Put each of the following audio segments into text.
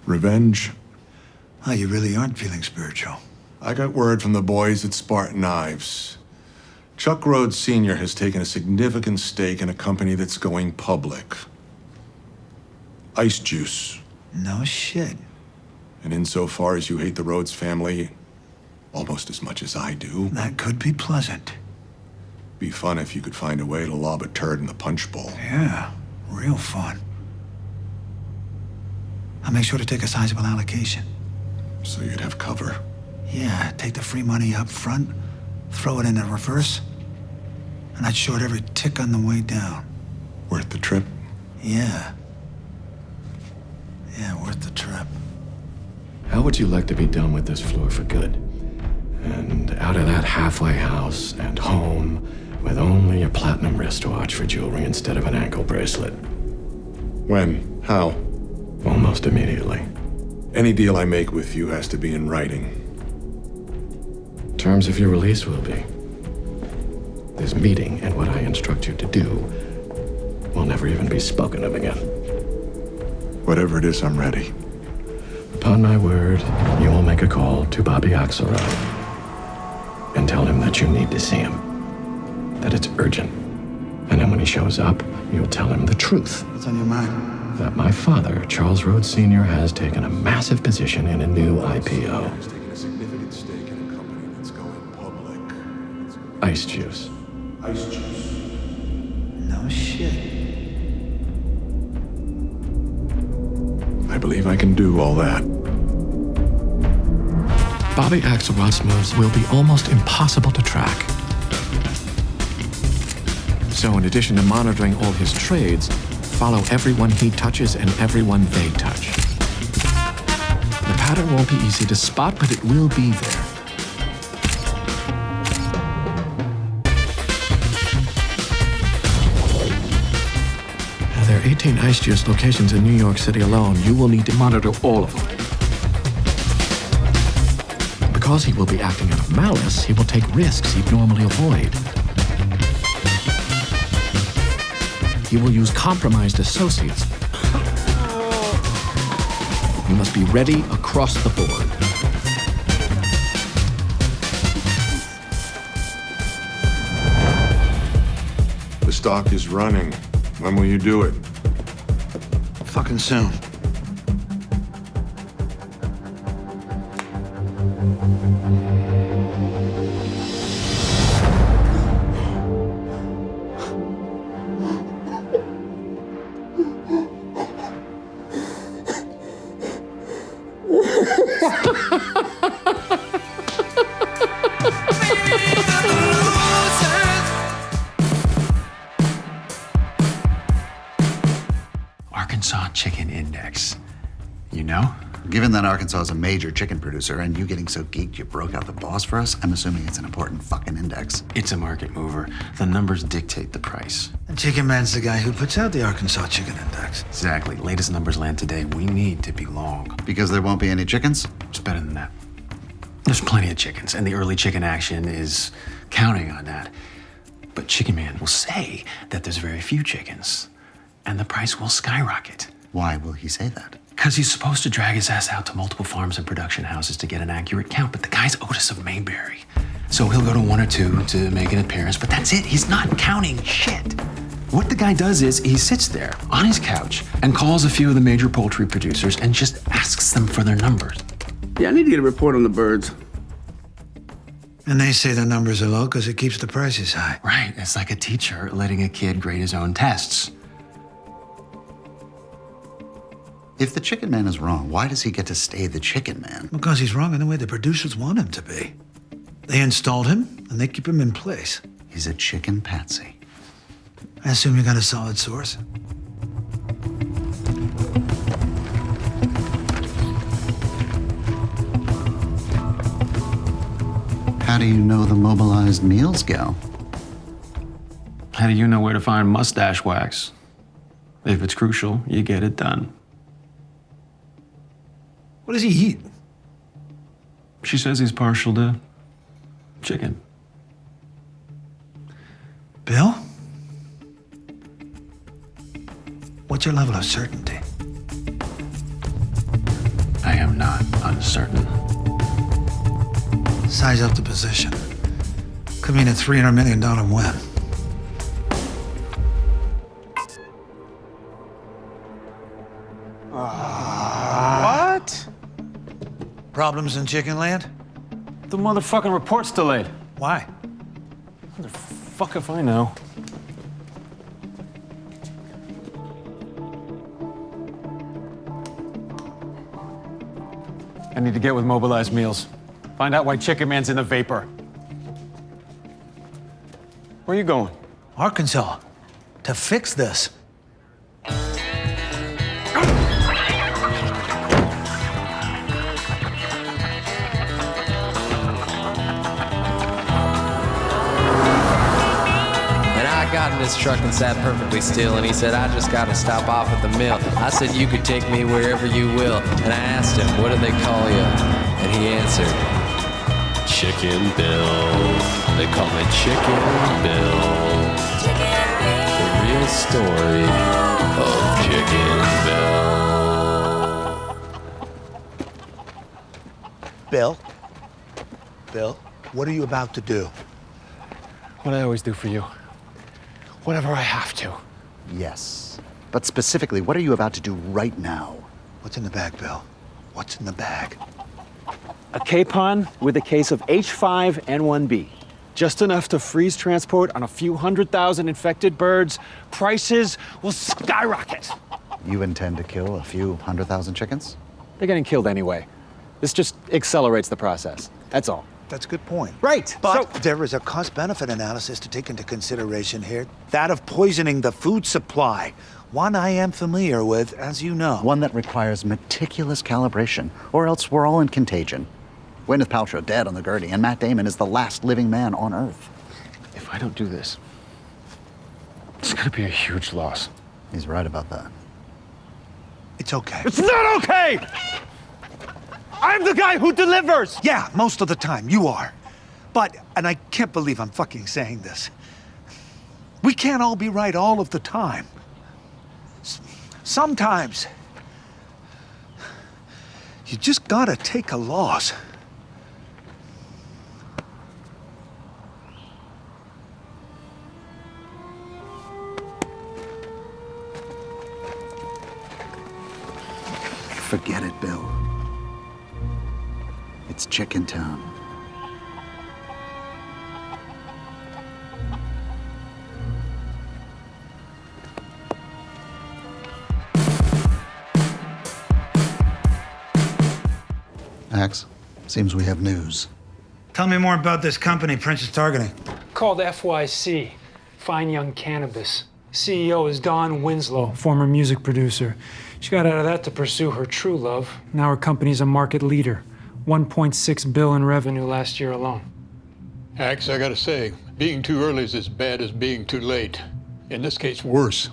Revenge? Oh, you really aren't feeling spiritual. I got word from the boys at Spartan Knives. Chuck Rhoades Sr. has taken a significant stake in a company that's going public. Ice Juice. No shit. And insofar as you hate the Rhoades family almost as much as I do, That could be pleasant. be fun if you could find a way to lob a turd in the punch bowl. Yeah, real fun. I'll make sure to take a sizable allocation. So you'd have cover. Yeah, take the free money up front, throw it in the reverse, and I'd short every tick on the way down. Worth the trip? Yeah. Yeah, worth the trip. How would you like to be done with this floor for good? And out of that halfway house and home with only a platinum wristwatch for jewelry instead of an ankle bracelet. When? How? Almost immediately. Any deal I make with you has to be in writing. Terms of your release will be. This meeting and what I instruct you to do will never even be spoken of again. Whatever it is, I'm ready. Upon my word, you will make a call to Bobby Axelrod and tell him that you need to see him, that it's urgent. And then when he shows up, you'll tell him the truth. What's on your mind? That my father, Charles Rhoades Sr., has taken a massive position in a new IPO. He's taken a significant stake in a company that's going public. Ice Juice. Ice Juice. No shit. I believe I can do all that. Bobby Axelrod's moves will be almost impossible to track. So in addition to monitoring all his trades, follow everyone he touches and everyone they touch. The pattern won't be easy to spot, but it will be there. Now, there are 18 Ice Juice locations in New York City alone. You will need to monitor all of them. Because he will be acting out of malice, he will take risks he'd normally avoid. He will use compromised associates. You must be ready across the board. The stock is running. When will you do it? Fucking soon. Arkansas Chicken Index. You know? Given that Arkansas is a major chicken producer and you getting so geeked you broke out the boss for us, I'm assuming it's an important fucking index. It's a market mover. The numbers dictate the price. And Chicken Man's the guy who puts out the Arkansas Chicken Index. Exactly. Latest numbers land today. We need to be long. Because there won't be any chickens? It's better than that. There's plenty of chickens, and the early chicken action is counting on that. But Chicken Man will say that there's very few chickens, and the price will skyrocket. Why will he say that? Because he's supposed to drag his ass out to multiple farms and production houses to get an accurate count, but the guy's Otis of Mayberry. So he'll go to one or two to make an appearance, but that's it. He's not counting shit. What the guy does is he sits there on his couch and calls a few of the major poultry producers and just asks them for their numbers. Yeah, I need to get a report on the birds. And they say the numbers are low because it keeps the prices high. Right, it's like a teacher letting a kid grade his own tests. If the Chicken Man is wrong, why does he get to stay the Chicken Man? Because he's wrong in the way the producers want him to be. They installed him, and they keep him in place. He's a chicken patsy. I assume you got a solid source. How do you know the mobilized meals gal? How do you know where to find mustache wax? If it's crucial, you get it done. What does he eat? She says he's partial to chicken. Bill? What's your level of certainty? I'm not uncertain. Size up the position. Could mean a $300 million win. What? Problems in Chicken Land? The motherfucking report's delayed. Why? Fuck if I know. I need to get with Mobilized Meals. Find out why Chicken Man's in the vapor. Where are you going? Arkansas. To fix this. Got in his truck and sat perfectly still, and he said, I just gotta stop off at the mill. I said, you could take me wherever you will. And I asked him, what do they call you? And he answered, Chicken Bill. They call me Chicken Bill. The real story of Chicken Bill. Bill, what are you about to do? What I always do for you. Whatever I have to. Yes. But specifically, what are you about to do right now? What's in the bag, Bill? What's in the bag? A capon with a case of H5N1B. Just enough to freeze transport on a few 100,000 infected birds. Prices will skyrocket. You intend to kill a few 100,000 chickens? They're getting killed anyway. This just accelerates the process. That's all. That's a good point. Right. But there is a cost-benefit analysis to take into consideration here. That of poisoning the food supply. One I am familiar with, as you know. One that requires meticulous calibration, or else we're all in contagion. Gwyneth Paltrow dead on the Gertie, and Matt Damon is the last living man on Earth. If I don't do this, it's gonna be a huge loss. He's right about that. It's okay. It's not okay! I'm the guy who delivers! Yeah, most of the time, you are. But, and I can't believe I'm fucking saying this, we can't all be right all of the time. Sometimes, you just gotta take a loss. Forget it, Bill. It's Chicken Town. Axe, seems we have news. Tell me more about this company Prince is targeting. Called FYC, Fine Young Cannabis. CEO is Dawn Winslow, former music producer. She got out of that to pursue her true love. Now her company's a market leader. 1.6 billion in revenue last year alone. Axe, I gotta say, being too early is as bad as being too late. In this case, worse.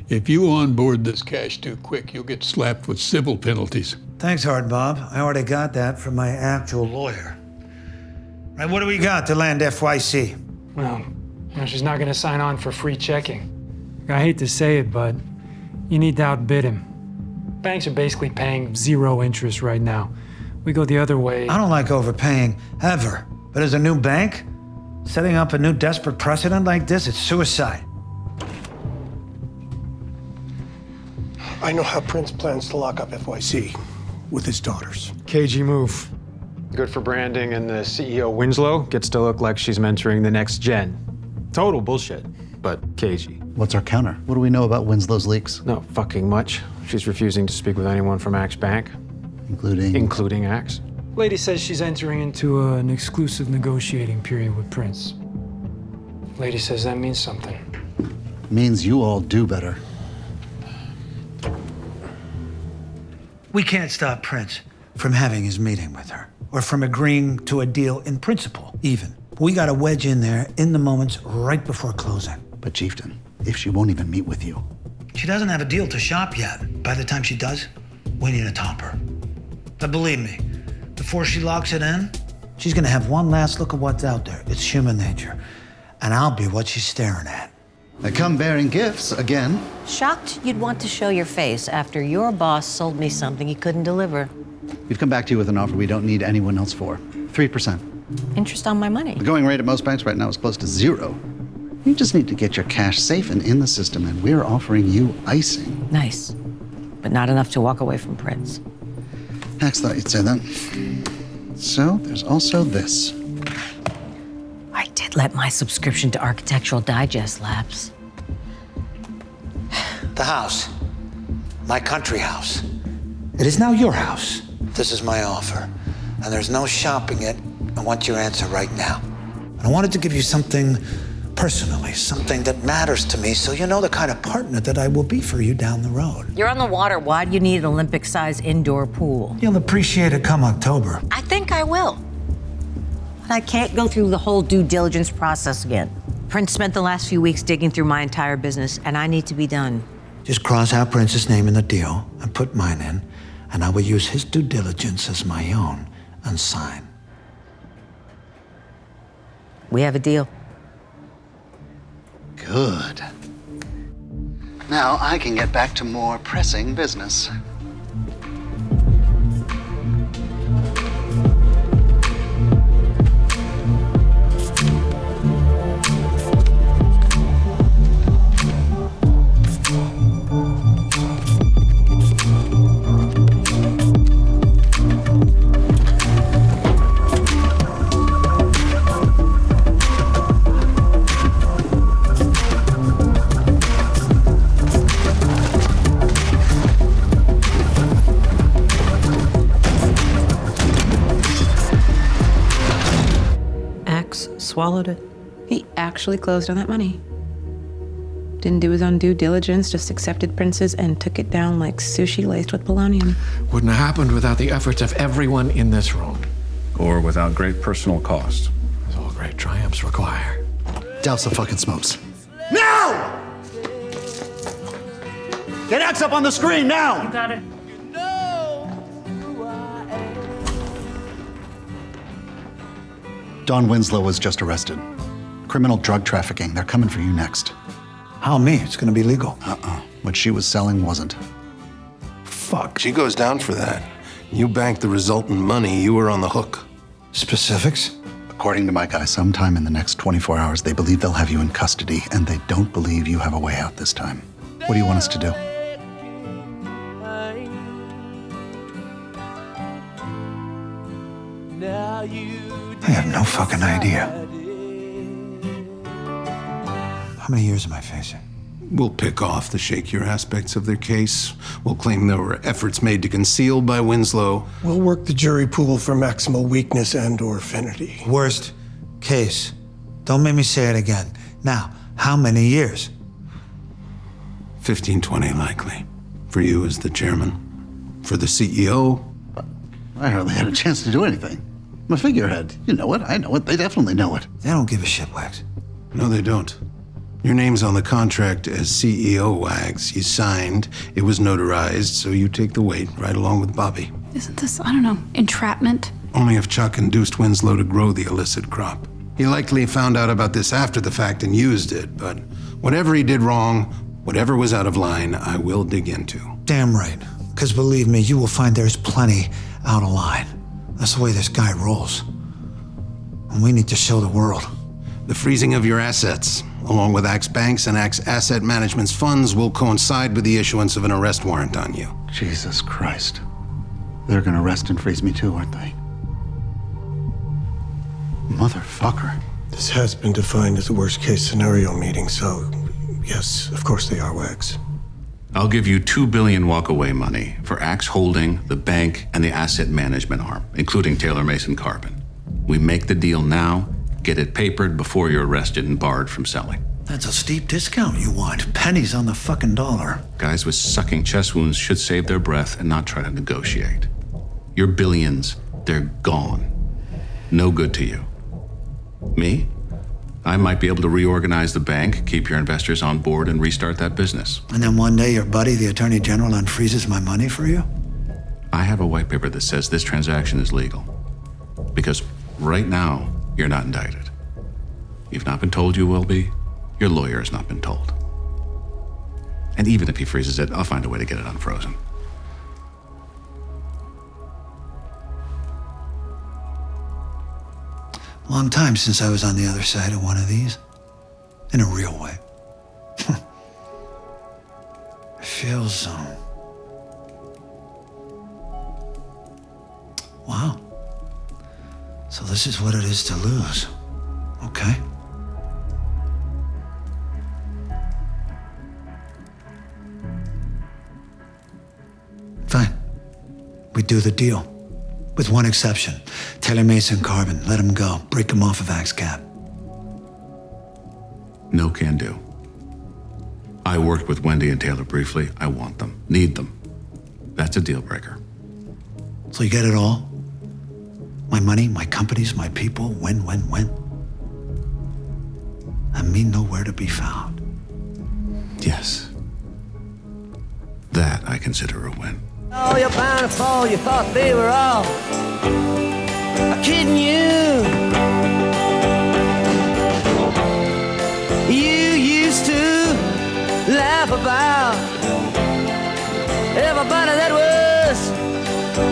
If you onboard this cash too quick, you'll get slapped with civil penalties. Thanks, Hard Bob. I already got that from my actual lawyer. Right, what do we got to land FYC? Well, she's not gonna sign on for free checking. I hate to say it, but you need to outbid him. Banks are basically paying 0 interest right now. We go the other way. I don't like overpaying, ever. But as a new bank, setting up a new desperate precedent like this, it's suicide. I know how Prince plans to lock up FYC with his daughters. KG move. Good for branding, and the CEO Winslow gets to look like she's mentoring the next gen. Total bullshit, but KG. What's our counter? What do we know about Winslow's leaks? Not fucking much. She's refusing to speak with anyone from Axe Bank. Including Axe. Lady says she's entering into an exclusive negotiating period with Prince. Lady says that means something. Means you all do better. We can't stop Prince from having his meeting with her, or from agreeing to a deal in principle, even. We gotta wedge in there in the moments right before closing. But Chieftain, if she won't even meet with you. She doesn't have a deal to shop yet. By the time she does, we need to top her. But believe me, before she locks it in, she's gonna have one last look at what's out there. It's human nature. And I'll be what she's staring at. I come bearing gifts again. Shocked you'd want to show your face after your boss sold me something he couldn't deliver. We've come back to you with an offer we don't need anyone else for. 3%. Interest on my money. The going rate at most banks right now is close to 0. You just need to get your cash safe and in the system, and we're offering you icing. Nice. But not enough to walk away from Prince. Max thought you'd say that. So there's also this. I did let my subscription to Architectural Digest lapse. The house. My country house. It is now your house. This is my offer. And there's no shopping it. I want your answer right now. And I wanted to give you something personally, something that matters to me, so you know the kind of partner that I will be for you down the road. You're on the water. Why do you need an Olympic-sized indoor pool? You'll appreciate it come October. I think I will. But I can't go through the whole due diligence process again. Prince spent the last few weeks digging through my entire business, and I need to be done. Just cross out Prince's name in the deal and put mine in, and I will use his due diligence as my own and sign. We have a deal. Good. Now I can get back to more pressing business. Swallowed it. He actually closed on that money. Didn't do his own due diligence, just accepted Prince's and took it down like sushi laced with polonium. Wouldn't have happened without the efforts of everyone in this room. Or without great personal cost. As all great triumphs require. Douse the fucking smokes. Now! Get X up on the screen now! You got it. Don Winslow was just arrested. Criminal drug trafficking. They're coming for you next. How me? It's gonna be legal. What she was selling wasn't. Fuck. She goes down for that. You banked the resultant money, you were on the hook. Specifics? According to my guy, sometime in the next 24 hours, they believe they'll have you in custody, and they don't believe you have a way out this time. What do you want us to do? I have no fucking idea. How many years am I facing? We'll pick off the shakier aspects of their case. We'll claim there were efforts made to conceal by Winslow. We'll work the jury pool for maximal weakness and/or affinity. Worst case. Don't make me say it again. Now, how many years? 15, 20 likely. For you as the chairman. For the CEO. I hardly had a chance to do anything. I'm a figurehead. You know it. I know it. They definitely know it. They don't give a shit, Wags. No, they don't. Your name's on the contract as CEO, Wags. You signed. It was notarized, so you take the weight right along with Bobby. Isn't this, I don't know, entrapment? Only if Chuck induced Winslow to grow the illicit crop. He likely found out about this after the fact and used it, but whatever he did wrong, whatever was out of line, I will dig into. Damn right. Because believe me, you will find there's plenty out of line. That's the way this guy rolls. And we need to show the world. The freezing of your assets, along with Axe Banks and Axe Asset Management's funds, will coincide with the issuance of an arrest warrant on you. Jesus Christ. They're gonna arrest and freeze me too, aren't they? Motherfucker. This has been defined as a worst-case scenario meeting, so yes, of course they are, Wags. I'll give you $2 billion walk-away money for Axe Holding, the bank, and the asset management arm, including Taylor Mason Carbon. We make the deal now, get it papered before you're arrested and barred from selling. That's a steep discount you want. Pennies on the fucking dollar. Guys with sucking chest wounds should save their breath and not try to negotiate. Your billions, they're gone. No good to you. Me? I might be able to reorganize the bank, keep your investors on board, and restart that business. And then one day your buddy, the Attorney General, unfreezes my money for you? I have a white paper that says this transaction is legal. Because right now, you're not indicted. You've not been told you will be. Your lawyer has not been told. And even if he freezes it, I'll find a way to get it unfrozen. Long time since I was on the other side of one of these. In a real way. It feels, wow. So this is what it is to lose. Okay. Fine. We do the deal. With one exception. Taylor Mason Carbon. Let him go. Break him off of AXCAP. No can do. I worked with Wendy and Taylor briefly. I want them. Need them. That's a deal breaker. So you get it all? My money, my companies, my people, win. And me nowhere to be found. Yes. That I consider a win. Oh, you're bound to fall. You thought they were all kidding you. You used to laugh about everybody that was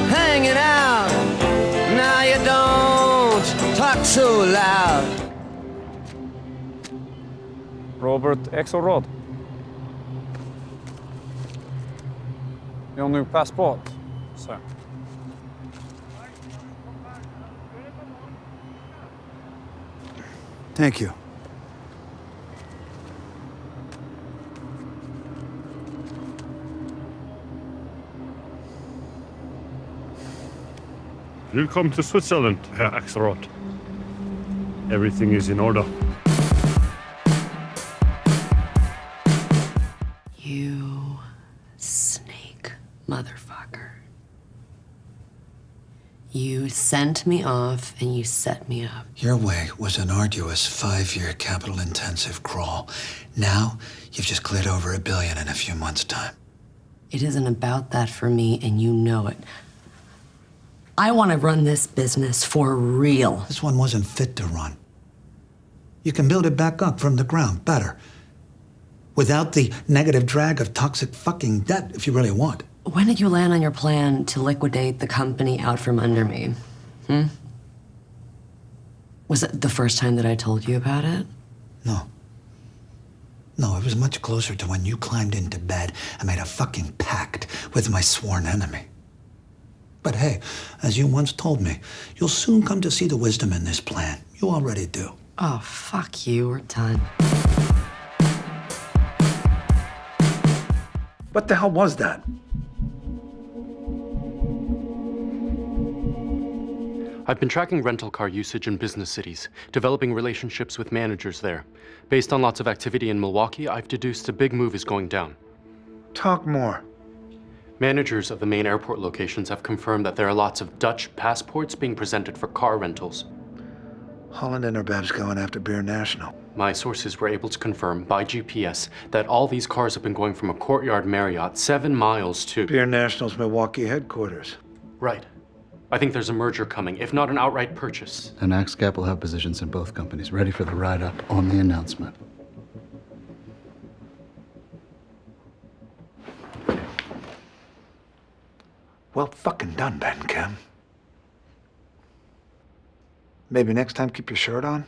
hanging out. Now you don't talk so loud. Robert Axelrod. Your new passport, sir. Thank you. Welcome to Switzerland, Herr Axelrod. Everything is in order. You snake motherfucker. You sent me off and you set me up. Your way was an arduous 5-year capital-intensive crawl. Now, you've just cleared over $1 billion in a few months' time. It isn't about that for me, and you know it. I want to run this business for real. This one wasn't fit to run. You can build it back up from the ground better. Without the negative drag of toxic fucking debt, if you really want. When did you land on your plan to liquidate the company out from under me? Was it the first time that I told you about it? No. No, it was much closer to when you climbed into bed and made a fucking pact with my sworn enemy. But hey, as you once told me, you'll soon come to see the wisdom in this plan. You already do. Oh, fuck you. We're done. What the hell was that? I've been tracking rental car usage in business cities, developing relationships with managers there. Based on lots of activity in Milwaukee, I've deduced a big move is going down. Talk more. Managers of the main airport locations have confirmed that there are lots of Dutch passports being presented for car rentals. Holland and her Babs going after Beer National. My sources were able to confirm by GPS that all these cars have been going from a Courtyard Marriott 7 miles to Beer National's Milwaukee headquarters. Right. I think there's a merger coming, if not an outright purchase. And AXCAP will have positions in both companies, ready for the write-up on the announcement. Well fucking done, Ben Kim. Maybe next time keep your shirt on?